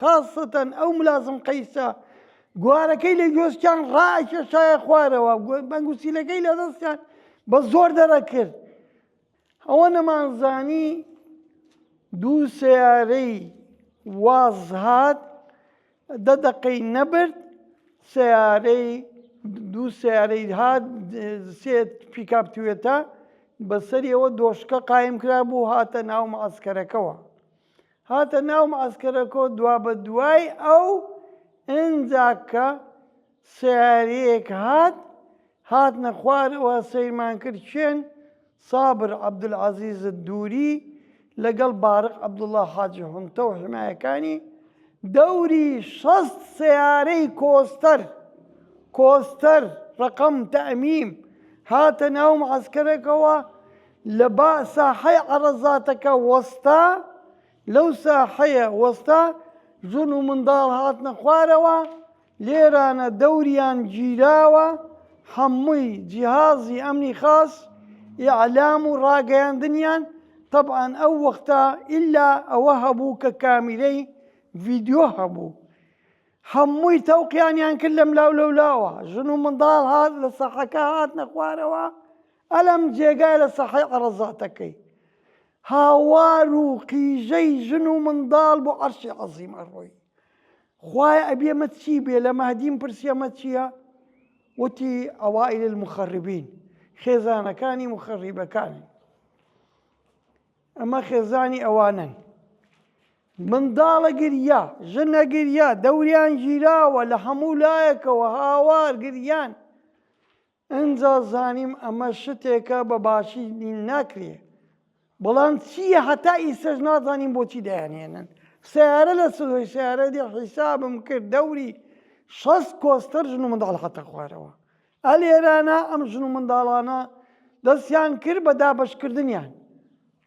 خاصة أو ملازم قيسا گوارەکەی لە گوێستیان ڕائکێشایە خوارەوە بەنگوسیلەکەی لە دەستیان بە زۆر دەرەکرد. ئەوە نەمانزانی دوو سەیارەی واز هات 10 دقەی نەبرد، دوو سەیارەی هات 3 پیکاپ توێتە بەسەریەوە دۆشکە قایم کرا بوو هاتە ناو معسکەرەکەەوە. هاتە ناو معسکەرەکەەوە دوا بە دوای ئەو ئەنجا کە سیارەیەک هاتنە خوارەوە سەیرمان کرد چێن سابر عەبدولعەزیز دووری لەگەڵ بارق عەبدوڵڵا حاجی حونتە و حمایەکانی دەوری 6 سیارەی کۆستەر ڕەقەم تەئمیم هاتە ناو معسکەرەکەەوە لە ساحەی عەرەزاتەکە وەستا. لەو ساحەیە وەستا ژن و منداڵ هاتنە خوارەوە، لێرانە دەوریان گیراوە، هەمووی جیهازی ئەمنی خاس ئیعلام و ڕاگەیاندنیان. طبعاً ئەو وەختە ئیلا ئەوە هەبوو کە کامیرەی ڤیدیۆ هەبوو، هەمووی تەوقییانیان کرد لەم لەولاوە. ژن و منداڵ هات لە سەحەکە هاتنە خوارەوە ئەلەم جێگای لە سەحەی عەرەزاتەکەی هاوار و قیژەی ژن و منداڵ بۆ عەرشی عەزیم ئەڕۆی. خوایە ئەبێ ئەمە چی بێ؟ لە مەهدیم پرسی ئەمە چییە؟ وتی ئەوائل المخەڕبین، خێزانەکانی مخەڕیبەکانی. ئەمە خێزانی ئەوانن. منداڵە گریا، ژنە گریا، دەوریان گیراوە لە هەموو لایەکەوە هاوار گریان. ئەنجا زانیم ئەمە شتێکە بە باشی ناکرێ، بەڵام چییە هەتا ئیسەش نازانین بۆچی دەیانهێنن. سیارە لە سوی سیارە دی حیسابم کرد دەوری 6 کۆستەر ژن و منداڵ هاتە خوارەوە. ئەلێرانە ئەم ژن و منداڵانە دەستیان کرد بە دابەشکردنیان،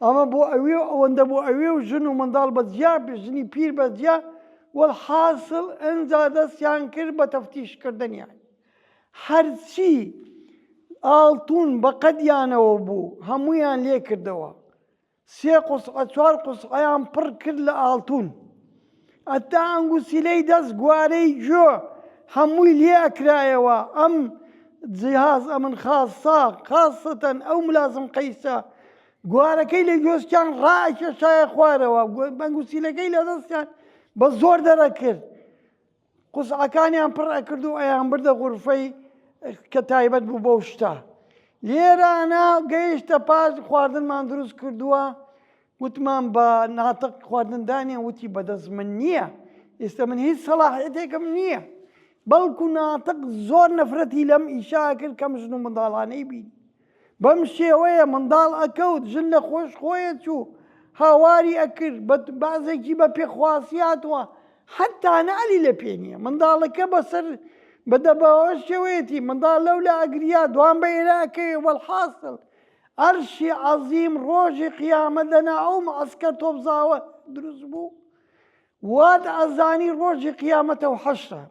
ئەمە بۆ ئەوێ و ئەوەندە بۆ ئەوێ و ژن و منداڵ بەجیا ژنی پیر بەجیا وەڵحاصل ئەنجا دەستیان کرد بە تەفتیشکردنیان. هەرچی ئاڵتون بە قەدیانەوە بوو هەموویان لێ کردەوە. 3 قوسعە 4 قوسعەیان پڕ کرد لە ئاڵتون، ئەتا ئەنگوسیلەی دەست گوارەی گوێ هەمووی لێ ئەکرایەوە. ئەم جیهاز ئەمن خاصەتەن ئەو ملازم قەیسە گوارەکەی لە گوێستیان ڕائکێشایە خوارەوە بەنگوسیلەکەی لە دەستیان بە زۆر دەرەکرد. قوسعەکانیان پڕ ئەکرد و ئەیان بردە غورفەی کە تایبەت بوو بەو شتە. لێرانە گەیشتە پاش خواردنمان دروست کردووە، وتمان بە ناتق خواردندانیان وتی بەدەست من نییە، ئێستا من هیچ سەلاحیەتێکم نییە، بەڵکو ناتق زۆر نەفرەتی لەم ئیشا کرد کەم ژن و منداڵانەی بین. بەم شێوەیە منداڵ ئەکەوت، ژن لە خۆش خۆیە چوو هاواری ئەکرد، بەعزێکی بە پێخواسیاتوە حتا نالی لە پێ نییە. منداڵەکە بەسەر بەدەبەوە شێوەیەتی منداڵ لەولا ئەگریا دوان بە ئێراکەوێ. وەڵحاصل عەرشی عەزیم ڕۆژی قیامەت لەنا ئەو معسکەر تۆپزاوە دروست بوو، وات ئەزانی ڕۆژی قیامەتە و حەشرە.